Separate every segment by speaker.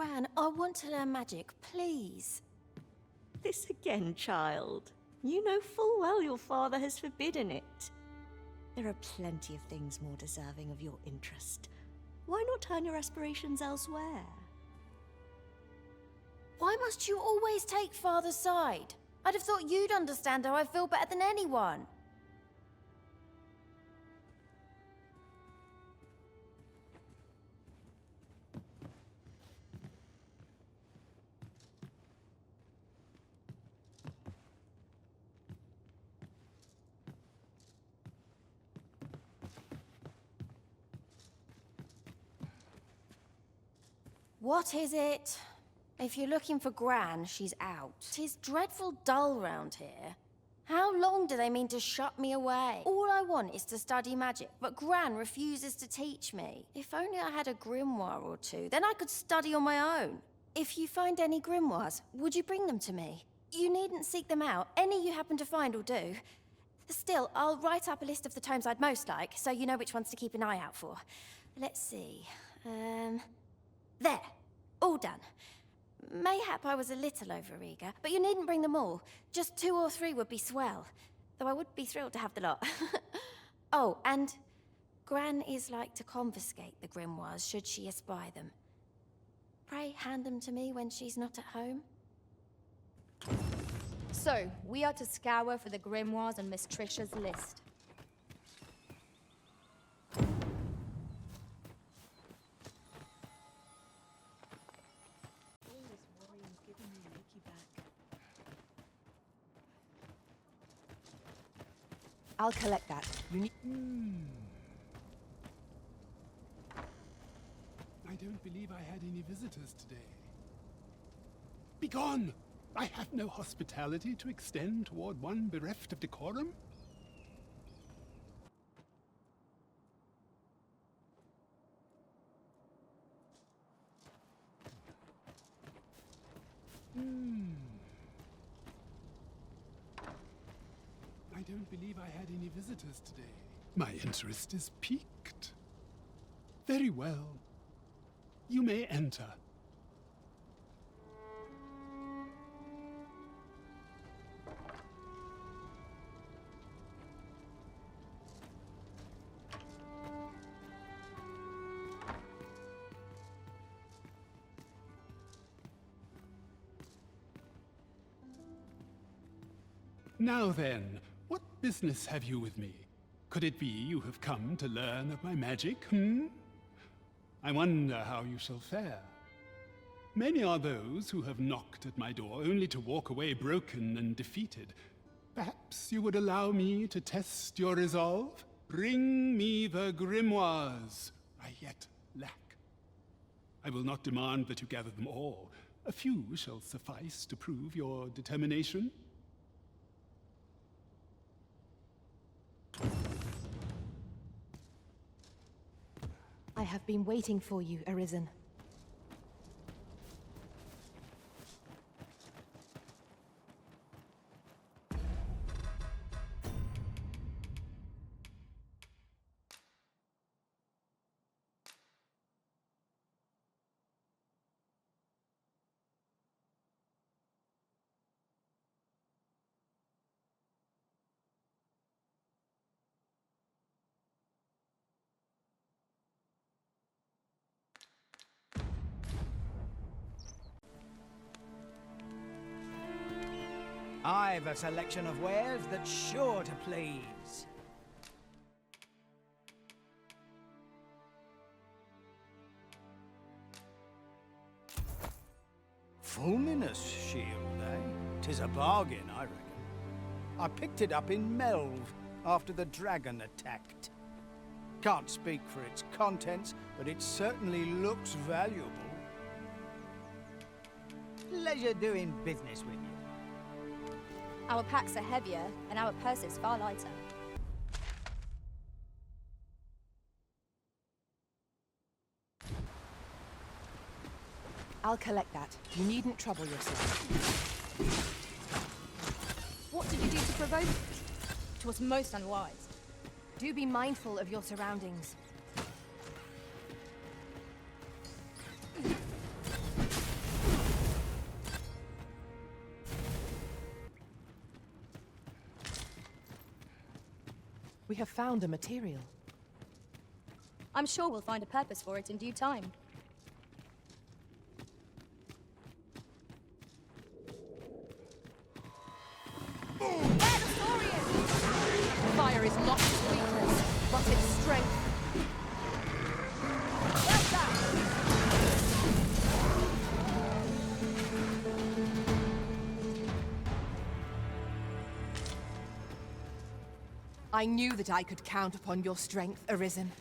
Speaker 1: Gran, I want to learn magic, please.
Speaker 2: This again, child. You know full well your father has forbidden it. There are plenty of things more deserving of your interest. Why not turn your aspirations elsewhere?
Speaker 1: Why must you always take Father's side? I'd have thought you'd understand how I feel better than anyone. What is it? If you're looking for Gran, she's out. 'Tis dreadful dull round here. How long do they mean to shut me away? All I want is to study magic, but Gran refuses to teach me. If only I had a grimoire or two, then I could study on my own. If you find any grimoires, would you bring them to me? You needn't seek them out. Any you happen to find will do. Still, I'll write up a list of the tomes I'd most like, so you know which ones to keep an eye out for. Let's see. There. All done. Mayhap I was a little overeager, but you needn't bring them all. Just 2 or 3 would be swell. Though I would be thrilled to have the lot. Oh, and Gran is like to confiscate the grimoires should she espy them. Pray hand them to me when she's not at home.
Speaker 3: So, we are to scour for the grimoires on Miss Trisha's list.
Speaker 4: I'll collect that. You need...
Speaker 5: I don't believe I had any visitors today. Begone! I have no hospitality to extend toward one bereft of decorum. I don't believe I had any visitors today. My interest is piqued. Very well. You may enter. Now then, what business have you with me? Could it be you have come to learn of my magic, I wonder how you shall fare. Many are those who have knocked at my door only to walk away broken and defeated. Perhaps you would allow me to test your resolve? Bring me the grimoires I yet lack. I will not demand that you gather them all. A few shall suffice to prove your determination.
Speaker 4: I have been waiting for you, Arisen.
Speaker 6: I've a selection of wares that's sure to please. Fulminous shield, eh? 'Tis a bargain, I reckon. I picked it up in Melve after the dragon attacked. Can't speak for its contents, but it certainly looks valuable. Pleasure doing business with you.
Speaker 3: Our packs are heavier, and our purses far lighter.
Speaker 4: I'll collect that. You needn't trouble yourself.
Speaker 3: What did you do to provoke it? It was most unwise.
Speaker 4: Do be mindful of your surroundings. have found a material.
Speaker 3: I'm sure we'll find a purpose for it in due time.
Speaker 4: Fire is not its weakness, but its strength. I knew that I could count upon your strength, Arisen.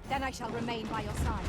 Speaker 3: Then I shall remain by your side.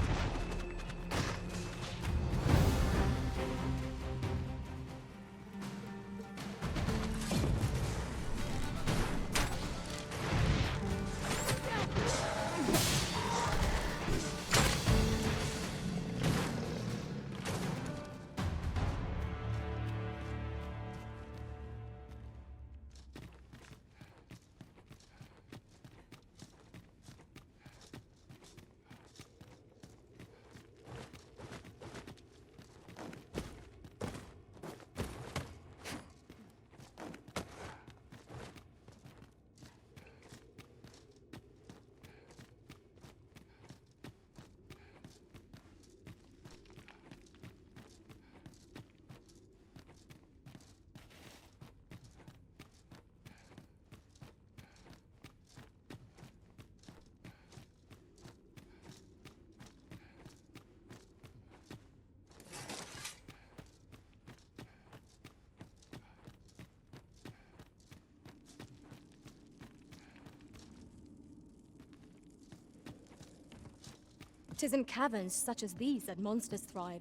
Speaker 3: Tis in caverns such as these that monsters thrive.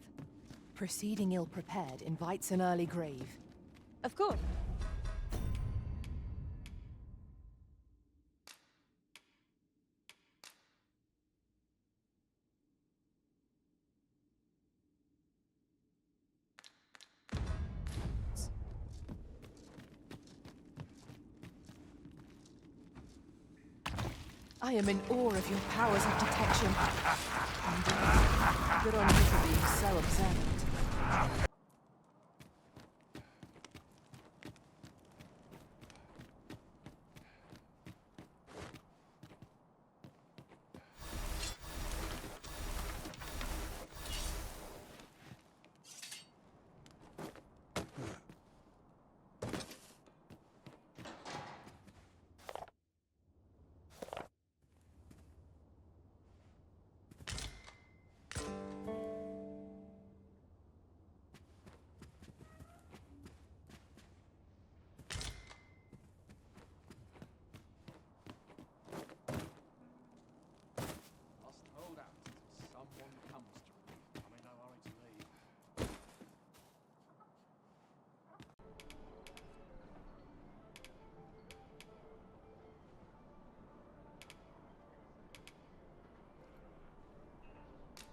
Speaker 4: Proceeding ill-prepared invites an early grave.
Speaker 3: Of course.
Speaker 4: I am in awe of your powers of detection. Indeed. Good on you for being so observant.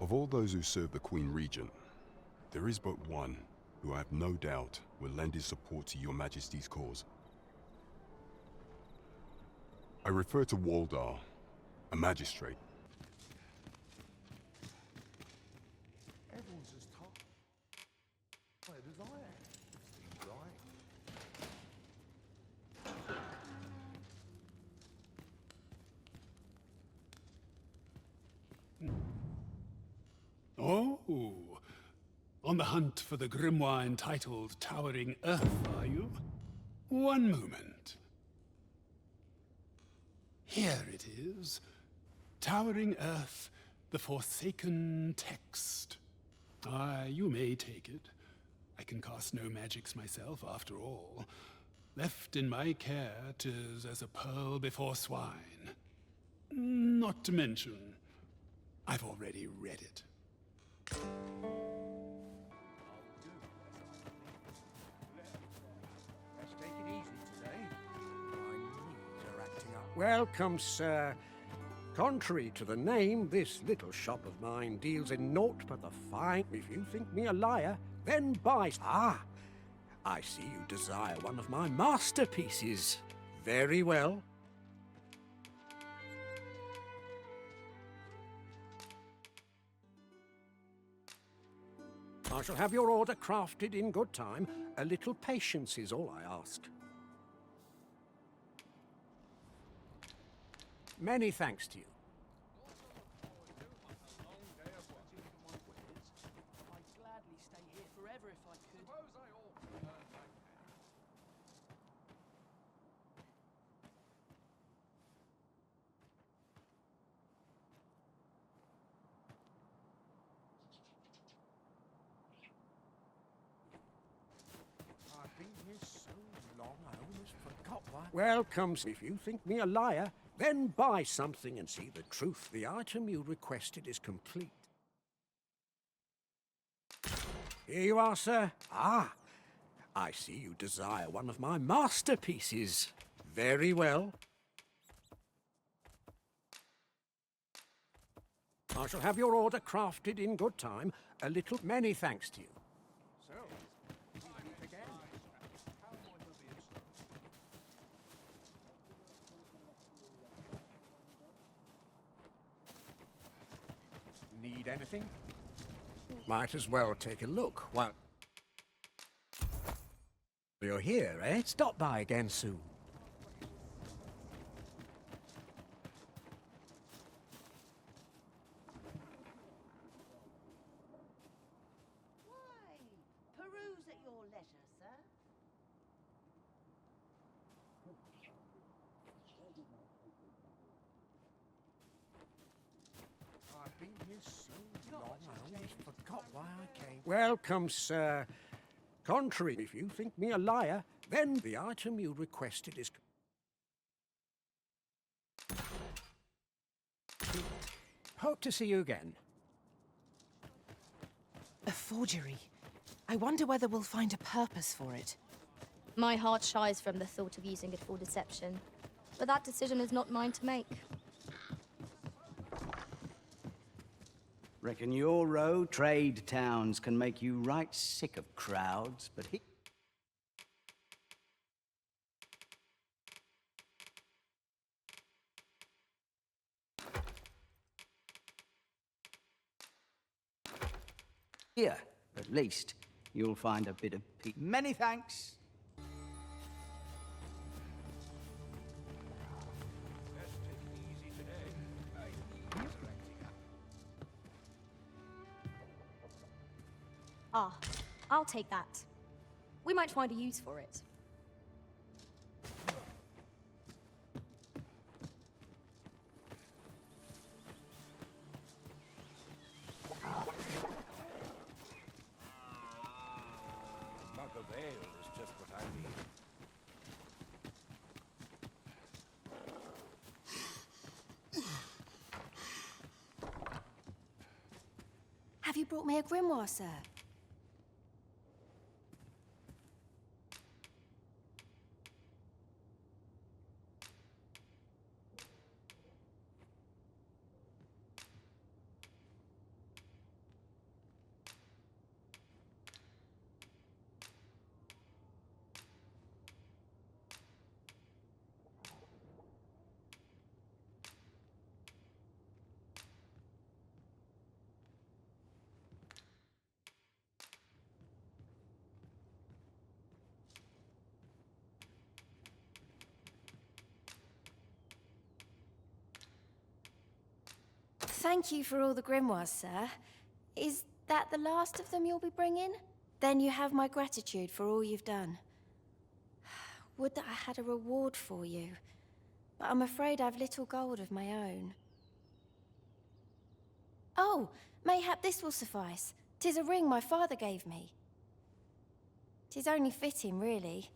Speaker 7: Of all those who serve the Queen Regent, there is but one who I have no doubt will lend his support to your Majesty's cause. I refer to Waldar, a magistrate.
Speaker 8: Everyone's as tough. Where did I act? Right.
Speaker 5: Oh, on the hunt for the grimoire entitled Towering Earth, are you? One moment. Here it is. Towering Earth, the Forsaken Text. Aye, you may take it. I can cast no magics myself, after all. Left in my care, 'tis as a pearl before swine. Not to mention, I've already read it.
Speaker 9: Let's take it easy today. My knees are acting up. Welcome, sir. Contrary to the name, this little shop of mine deals in naught but the fine. If you think me a liar, then buy. Ah, I see you desire one of my masterpieces. Very well. I shall have your order crafted in good time. A little patience is all I ask. Many thanks to you.
Speaker 10: I'd gladly stay here forever if I could.
Speaker 9: I've been here so long, I almost forgot why. Welcome. If you think me a liar, then buy something and see the truth. The item you requested is complete. Here you are, sir. Ah, I see you desire one of my masterpieces. Very well. I shall have your order crafted in good time. A little. Many thanks to you. So, we meet again. Need anything? Might as well take a look while you're here, eh? Stop by again soon.
Speaker 11: Peruse at your leisure, sir.
Speaker 9: I've been here so long, I almost forgot why I came. Welcome, sir. Contrary, if you think me a liar, then the item you requested is... Hope to see you again.
Speaker 4: A forgery. I wonder whether we'll find a purpose for it.
Speaker 3: My heart shies from the thought of using it for deception, but that decision is not mine to make.
Speaker 12: Reckon your row trade towns can make you right sick of crowds, but he... Here, at least, you'll find a bit of peace. Many thanks.
Speaker 3: Ah, I'll take that. We might find a use for it.
Speaker 9: Mug of ale is just what I need.
Speaker 1: Have you brought me a grimoire, sir? Thank you for all the grimoires, sir. Is that the last of them you'll be bringing? Then you have my gratitude for all you've done. Would that I had a reward for you. but I'm afraid I've little gold of my own. Oh, mayhap this will suffice. 'Tis a ring my father gave me. 'Tis only fitting, really,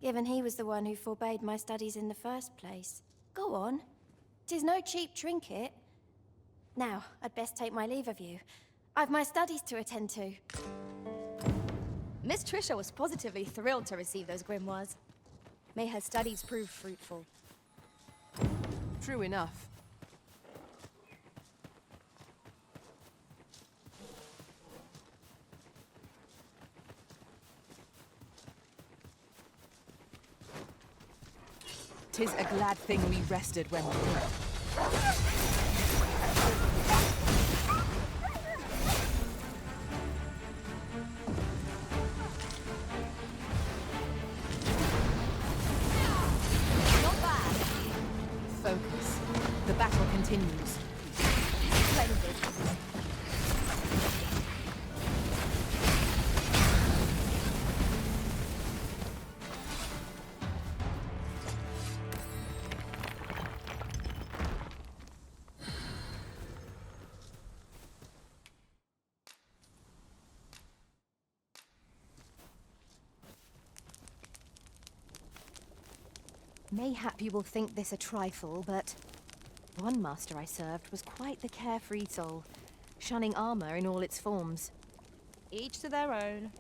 Speaker 1: given he was the one who forbade my studies in the first place. Go on. 'Tis no cheap trinket. Now, I'd best take my leave of you. I've my studies to attend to.
Speaker 3: Miss Trisha was positively thrilled to receive those grimoires. May her studies prove fruitful.
Speaker 4: True enough. Tis a glad thing we rested when we could. Focus. The battle continues.
Speaker 3: Splendid.
Speaker 13: Mayhap you will think this a trifle, but one master I served was quite the carefree soul, shunning armor in all its forms.
Speaker 3: Each to their own.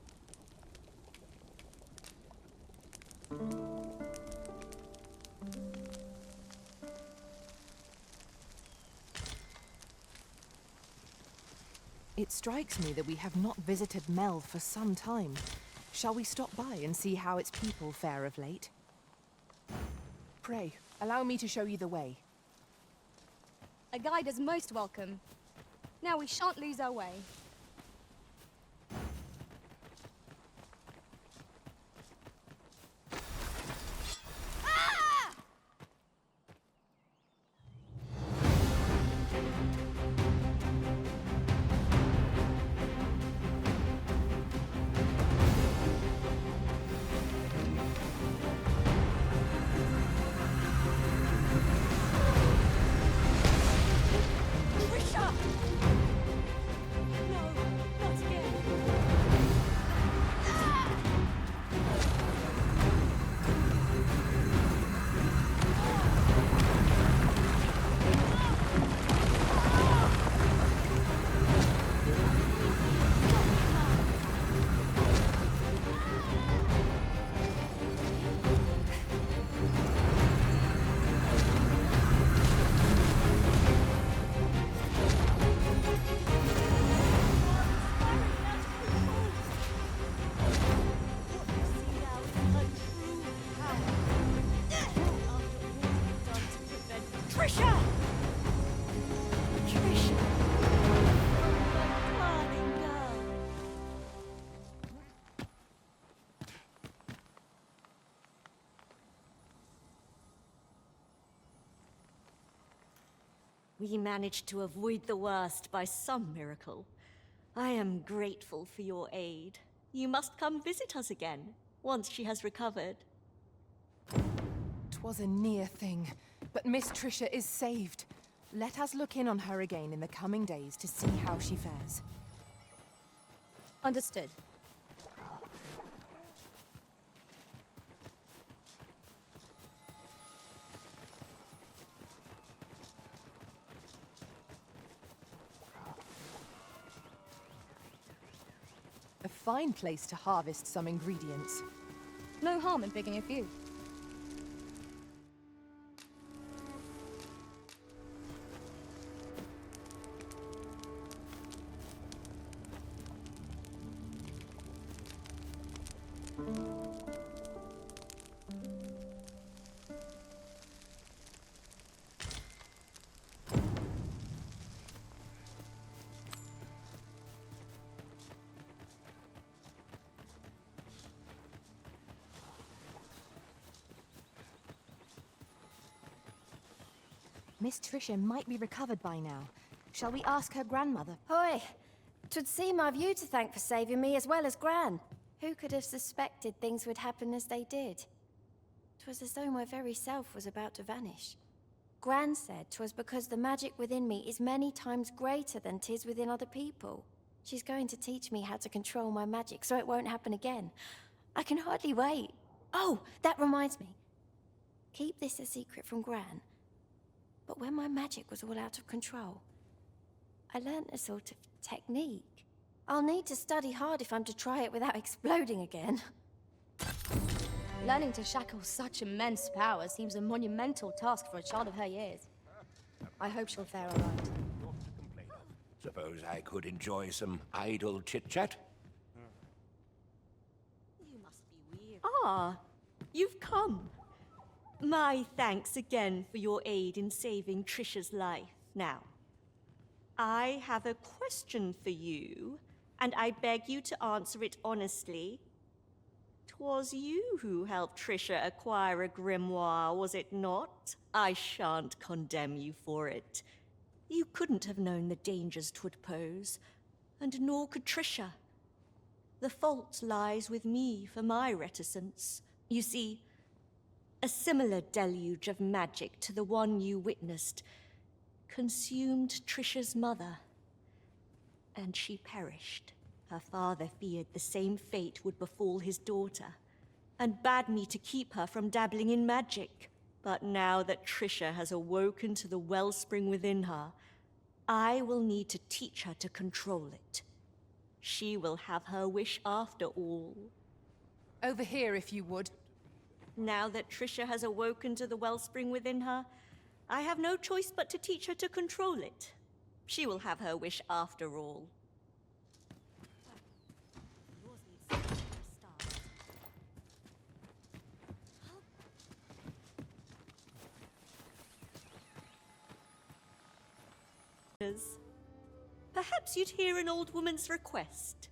Speaker 4: It strikes me that we have not visited Mel for some time. Shall we stop by and see how its people fare of late? Pray, allow me to show you the way.
Speaker 3: A guide is most welcome. Now we shan't lose our way.
Speaker 2: We managed to avoid the worst by some miracle. I am grateful for your aid. You must come visit us again, once she has recovered.
Speaker 4: 'Twas a near thing, but Miss Trisha is saved. Let us look in on her again in the coming days to see how she fares.
Speaker 3: Understood.
Speaker 4: A fine place to harvest some ingredients.
Speaker 3: No harm in picking a few.
Speaker 13: Miss Trisha might be recovered by now. Shall we ask her grandmother?
Speaker 1: Hoy! 'Twould seem I've you to thank for saving me as well as Gran. Who could have suspected things would happen as they did? 'Twas as though my very self was about to vanish. Gran said 'twas because the magic within me is many times greater than 'tis within other people. She's going to teach me how to control my magic so it won't happen again. I can hardly wait. Oh, that reminds me. Keep this a secret from Gran. But when my magic was all out of control, I learnt a sort of technique. I'll need to study hard if I'm to try it without exploding again.
Speaker 3: Learning to shackle such immense power seems a monumental task for a child of her years. I hope she'll fare all right.
Speaker 14: Suppose I could enjoy some idle chit-chat?
Speaker 2: You must be weary. Ah, you've come. My thanks again for your aid in saving Trisha's life. Now, I have a question for you, and I beg you to answer it honestly. 'Twas you who helped Trisha acquire a grimoire, was it not? I shan't condemn you for it. You couldn't have known the dangers 'twould pose, and nor could Trisha. The fault lies with me for my reticence. You see, a similar deluge of magic to the one you witnessed consumed Trisha's mother, and she perished. Her father feared the same fate would befall his daughter, and bade me to keep her from dabbling in magic. But now that Trisha has awoken to the wellspring within her, I will need to teach her to control it. She will have her wish after all.
Speaker 4: Over here, if you would.
Speaker 2: Now that Trisha has awoken to the wellspring within her, I have no choice but to teach her to control it. She will have her wish after all. Perhaps you'd hear an old woman's request.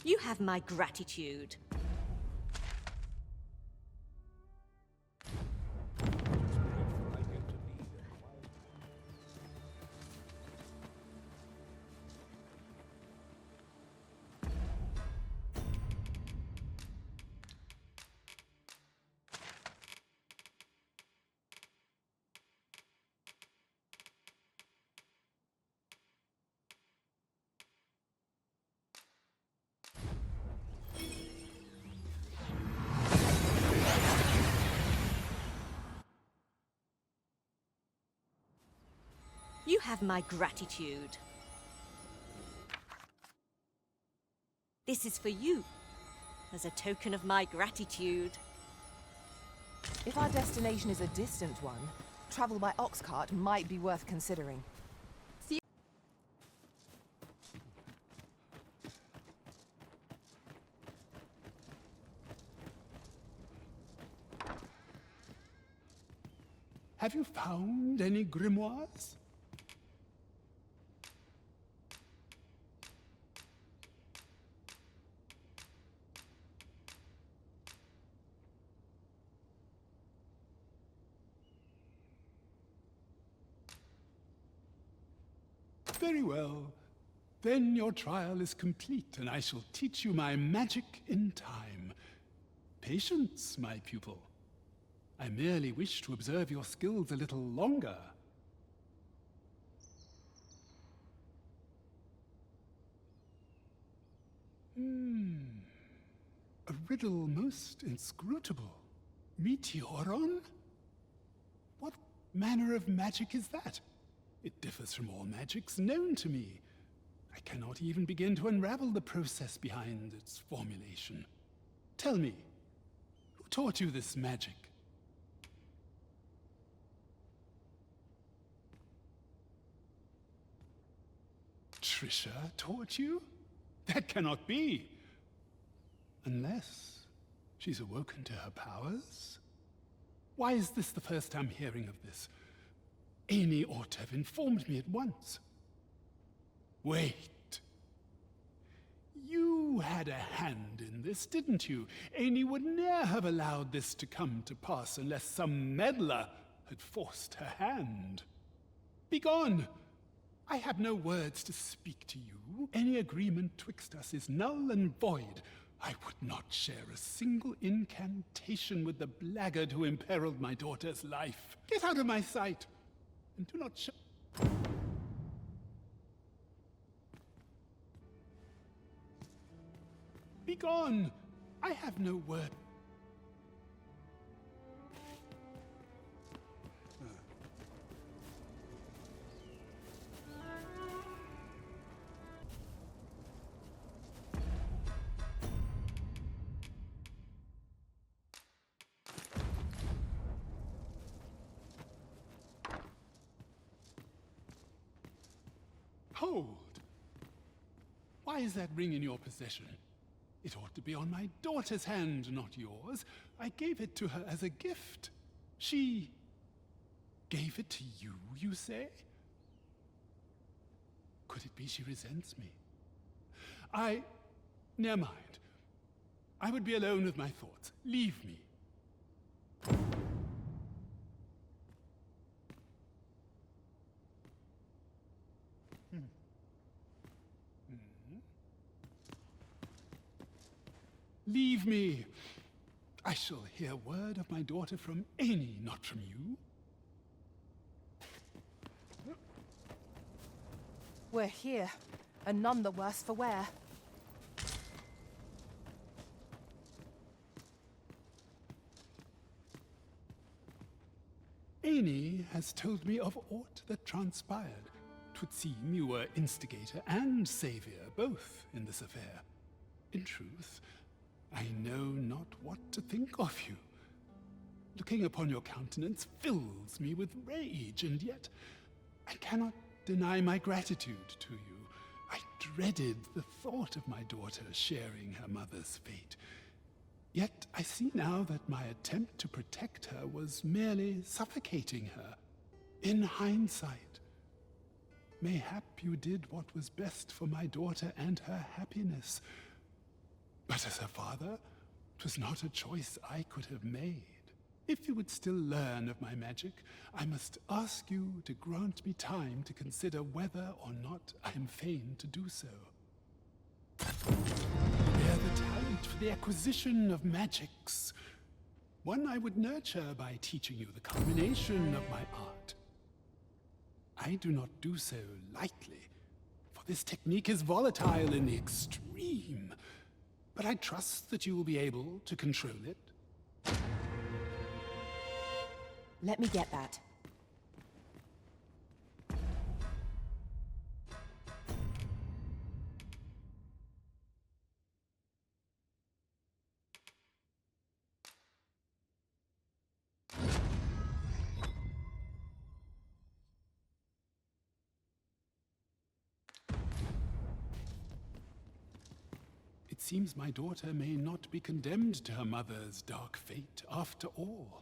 Speaker 2: You have my gratitude. You have my gratitude. This is for you, as a token of my gratitude.
Speaker 4: If our destination is a distant one, travel by ox cart might be worth considering.
Speaker 5: Have you found any grimoires? Very well. Then your trial is complete, and I shall teach you my magic in time. Patience, my pupil. I merely wish to observe your skills a little longer. A riddle most inscrutable. Meteoron? What manner of magic is that? It differs from all magics known to me. I cannot even begin to unravel the process behind its formulation. Tell me, who taught you this magic? Trisha taught you? That cannot be. Unless she's awoken to her powers? Why is this the first I'm hearing of this? Amy ought to have informed me at once. Wait. You had a hand in this, didn't you? Amy would ne'er have allowed this to come to pass unless some meddler had forced her hand. Begone! I have no words to speak to you. Any agreement twixt us is null and void. I would not share a single incantation with the blackguard who imperiled my daughter's life. Get out of my sight, and do not show... Begone! I have no word. Hold! Why is that ring in your possession? It ought to be on my daughter's hand, not yours. I gave it to her as a gift. She gave it to you, you say? Could it be she resents me? Never mind. I would be alone with my thoughts. Leave me. Leave me. I shall hear word of my daughter from Annie, not from you.
Speaker 4: We're here, and none the worse for wear.
Speaker 5: Annie has told me of aught that transpired. 'Twould seem you were instigator and savior, both in this affair. In truth, I know not what to think of you. Looking upon your countenance fills me with rage, and yet I cannot deny my gratitude to you. I dreaded the thought of my daughter sharing her mother's fate. Yet I see now that my attempt to protect her was merely suffocating her. In hindsight, mayhap you did what was best for my daughter and her happiness. But as her father, 'twas not a choice I could have made. If you would still learn of my magic, I must ask you to grant me time to consider whether or not I am fain to do so. Bear the talent for the acquisition of magics. One I would nurture by teaching you the culmination of my art. I do not do so lightly, for this technique is volatile in the extreme. But I trust that you will be able to control it.
Speaker 4: Let me get that.
Speaker 5: It seems my daughter may not be condemned to her mother's dark fate after all.